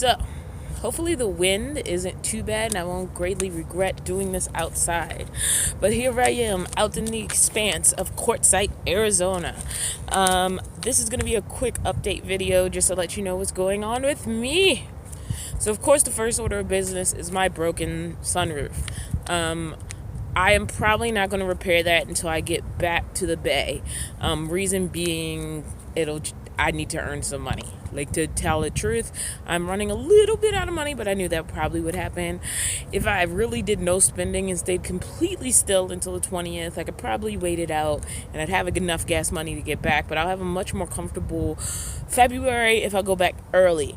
So, hopefully the wind isn't too bad and I won't greatly regret doing this outside. But here I am out in the expanse of Quartzsite, Arizona. This is going to be a quick update video just to let you know what's going on with me. So, of course, the first order of business is my broken sunroof. I am probably not going to repair that until I get back to the Bay. Reason being, I need to earn some money. Like, to tell the truth, I'm running a little bit out of money, but I knew that probably would happen. If I really did no spending and stayed completely still until the 20th, I could probably wait it out and I'd have enough gas money to get back, but I'll have a much more comfortable February if I go back early.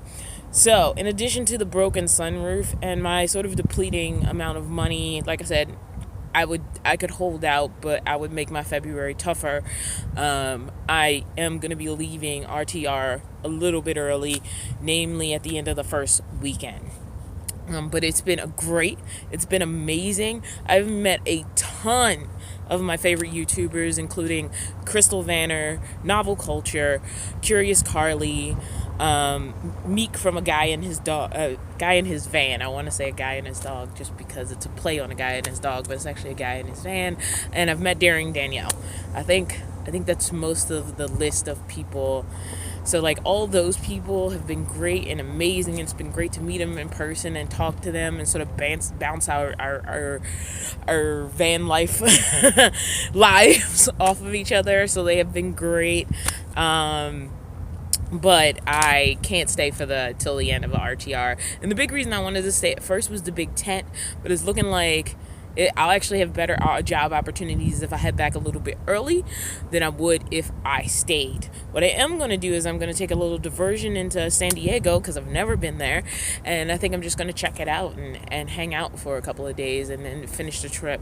So, in addition to the broken sunroof and my sort of depleting amount of money, like I said, I could hold out, but I would make my February tougher. I am going to be leaving RTR a little bit early, namely at the end of the first weekend. But it's been it's been amazing. I've met a ton of my favorite YouTubers, including Crystal Vanner, Novel Culture, Curious Carly, Meek from a guy in his van. I want to say a guy and his dog just because it's a play on a guy and his dog, but it's actually a guy in his van. And I've met Daring Danielle. I think that's most of the list of people. So, like, all those people have been great and amazing. It's been great to meet them in person and talk to them and sort of bounce our van life lives off of each other. So they have been great. But I can't stay till the end of the RTR. And the big reason I wanted to stay at first was the big tent, but it's looking like I'll actually have better job opportunities if I head back a little bit early than I would if I stayed. What I am going to do is I'm going to take a little diversion into San Diego because I've never been there, and I think I'm just going to check it out and hang out for a couple of days and then finish the trip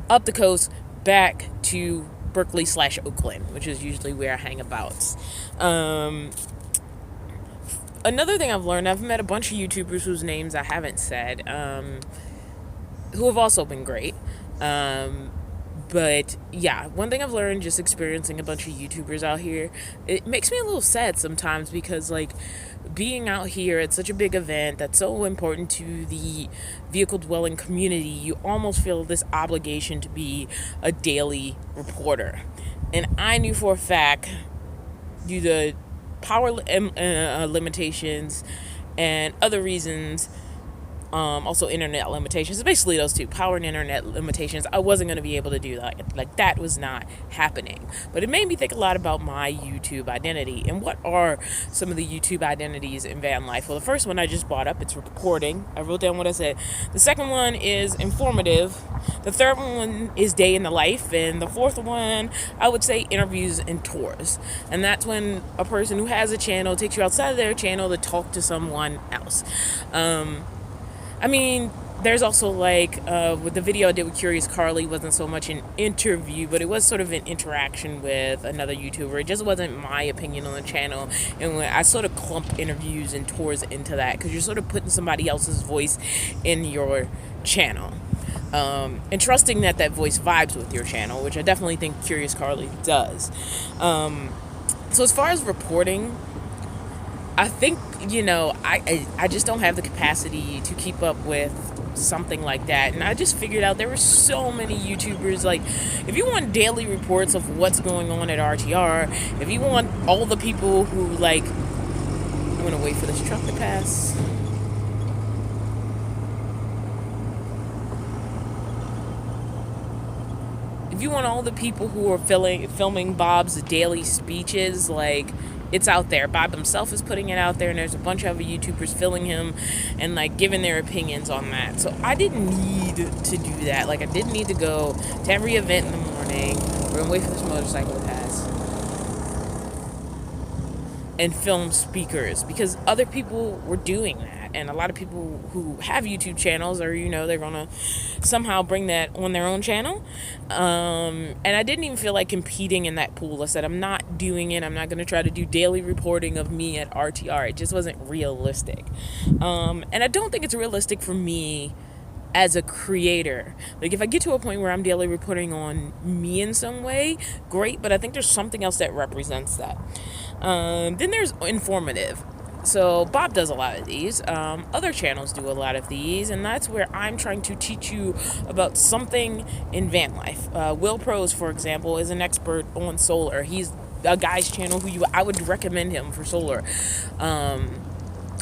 up the coast back to Berkeley / Oakland, which is usually where I hang about. Another thing I've learned, I've met a bunch of YouTubers whose names I haven't said, who have also been great. But yeah, one thing I've learned just experiencing a bunch of YouTubers out here, it makes me a little sad sometimes because, like, being out here at such a big event that's so important to the vehicle dwelling community, you almost feel this obligation to be a daily reporter. And I knew for a fact, due to power limitations and other reasons, also internet limitations, basically those two, power and internet limitations, I wasn't going to be able to do that. Like, that was not happening. But it made me think a lot about my YouTube identity and what are some of the YouTube identities in van life. Well, the first one I just brought up, it's reporting. I wrote down what I said. The second one is informative. The third one is day in the life. And the fourth one, I would say interviews and tours. And that's when a person who has a channel takes you outside of their channel to talk to someone else. I mean, there's also, like, with the video I did with Curious Carly, wasn't so much an interview, but it was sort of an interaction with another YouTuber. It just wasn't my opinion on the channel. And when I sort of clump interviews and tours into that, because you're sort of putting somebody else's voice in your channel. And trusting that voice vibes with your channel, which I definitely think Curious Carly does. So as far as reporting, I think, I just don't have the capacity to keep up with something like that. And I just figured out there were so many YouTubers. Like, if you want daily reports of what's going on at RTR, if you want all the people who, like, I'm going to wait for this truck to pass. If you want all the people who are filming Bob's daily speeches, like, it's out there. Bob himself is putting it out there, and there's a bunch of other YouTubers filming him and, like, giving their opinions on that. So I didn't need to do that. Like, I didn't need to go to every event in the morning. We're gonna wait for this motorcycle to pass and film speakers because other people were doing that. And a lot of people who have YouTube channels are, they're gonna somehow bring that on their own channel. And I didn't even feel like competing in that pool. I said, I'm not doing it. I'm not gonna try to do daily reporting of me at RTR. It just wasn't realistic. And I don't think it's realistic for me as a creator. Like, if I get to a point where I'm daily reporting on me in some way, great, but I think there's something else that represents that. Then there's informative. So Bob does a lot of these. Other channels do a lot of these, and that's where I'm trying to teach you about something in van life. Will Pros, for example, is an expert on solar. He's a guy's channel I would recommend him for solar.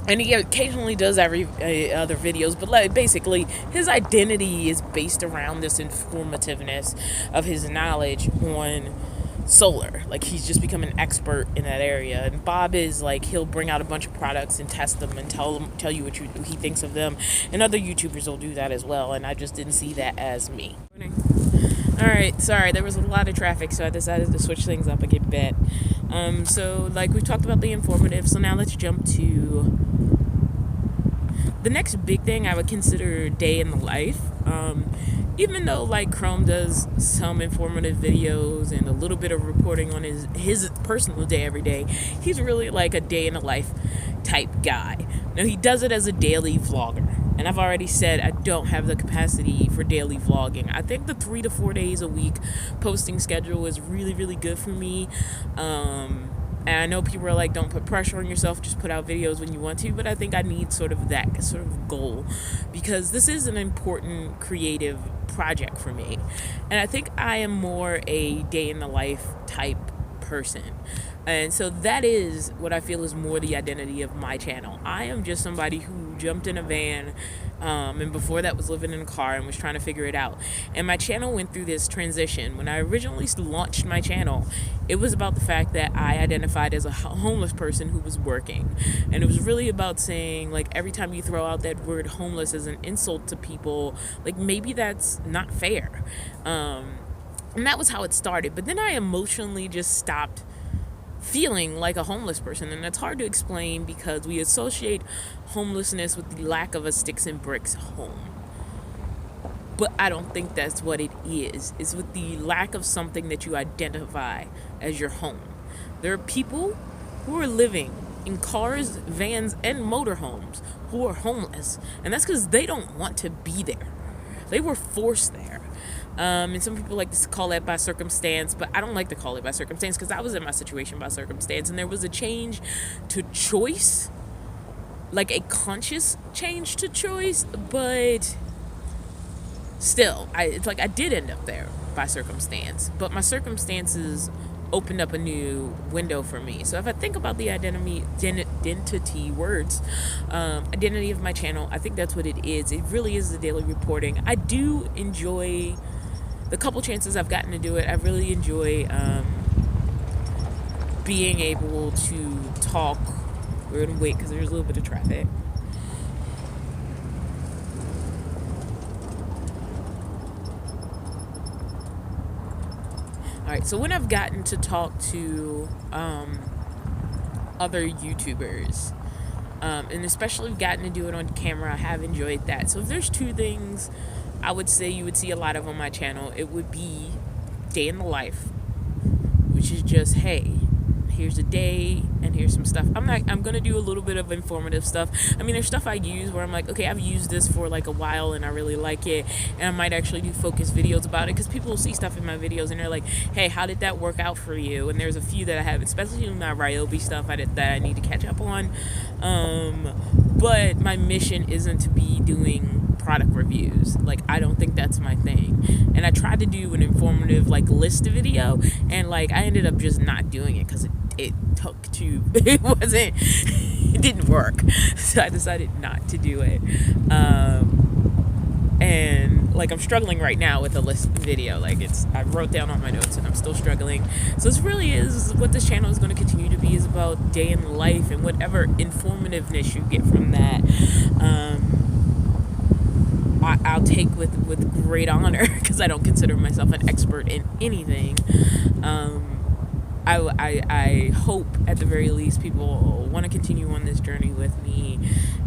And he occasionally does every other videos, but basically his identity is based around this informativeness of his knowledge on solar. Like, he's just become an expert in that area. And Bob is like, he'll bring out a bunch of products and test them and tell you what he thinks of them. And other YouTubers will do that as well, and I just didn't see that as me. Alright, sorry, there was a lot of traffic, so I decided to switch things up a bit. So like we talked about the informative, so now let's jump to the next big thing I would consider day in the life. Even though like Chrome does some informative videos and a little bit of reporting on his personal day every day, he's really like a day in the life type guy. Now, he does it as a daily vlogger, and I've already said I don't have the capacity for daily vlogging. I think the 3 to 4 days a week posting schedule is really, really good for me. And I know people are like, don't put pressure on yourself, just put out videos when you want to, but I think I need sort of that sort of goal, because this is an important creative project for me. And I think I am more a day in the life type person. And so that is what I feel is more the identity of my channel. I am just somebody who jumped in a van, and before that was living in a car and was trying to figure it out. And my channel went through this transition. When I originally launched my channel, it was about the fact that I identified as a homeless person who was working. And it was really about saying, like, every time you throw out that word homeless as an insult to people, like, maybe that's not fair. And that was how it started. But then I emotionally just stopped feeling like a homeless person, and it's hard to explain because we associate homelessness with the lack of a sticks and bricks home. But I don't think that's what it is. It's with the lack of something that you identify as your home. There are people who are living in cars, vans, and motorhomes who are homeless, and that's because they don't want to be there. They were forced there. And some people like to call that by circumstance, but I don't like to call it by circumstance because I was in my situation by circumstance, and there was a change to choice, like a conscious change to choice, but still, it's like I did end up there by circumstance, but my circumstances opened up a new window for me. So if I think about the identity of my channel, I think that's what it is. It really is the daily reporting. I do enjoy the couple chances I've gotten to do it. I really enjoy being able to talk. We're gonna wait because there's a little bit of traffic. Alright, so when I've gotten to talk to other YouTubers, and especially gotten to do it on camera, I have enjoyed that. So if there's two things I would say you would see a lot of on my channel, it would be day in the life, which is just, hey, here's a day and here's some stuff. I'm gonna do a little bit of informative stuff. I mean, there's stuff I use where I'm like, okay, I've used this for like a while and I really like it, and I might actually do focus videos about it, because people will see stuff in my videos and they're like, hey, how did that work out for you? And there's a few that I have, especially my Ryobi stuff that I need to catch up on. But my mission isn't to be doing product reviews. Like, I don't think that's my thing. And I tried to do an informative like list video, and like I ended up just not doing it because it didn't work. So I decided not to do it. And like I'm struggling right now with a list video. Like, I wrote down all my notes and I'm still struggling. So this really is what this channel is going to continue to be, is about day in life, and whatever informativeness you get from that, I'll take with great honor, because I don't consider myself an expert in anything. I hope at the very least people want to continue on this journey with me,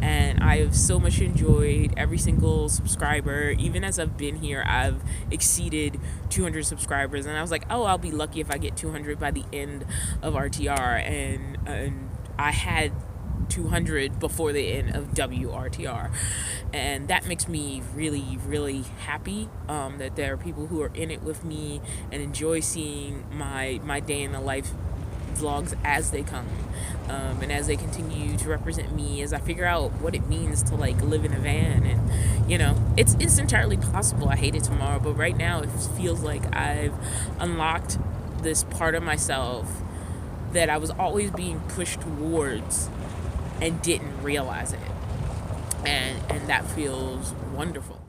and I have so much enjoyed every single subscriber. Even as I've been here, I've exceeded 200 subscribers, and I was like, oh, I'll be lucky if I get 200 by the end of RTR, and I had 200 before the end of WRTR, and that makes me really, really happy that there are people who are in it with me and enjoy seeing my day in the life vlogs as they come, and as they continue to represent me, as I figure out what it means to like live in a van. And it's entirely possible I hate it tomorrow, but right now it feels like I've unlocked this part of myself that I was always being pushed towards and didn't realize it, and that feels wonderful.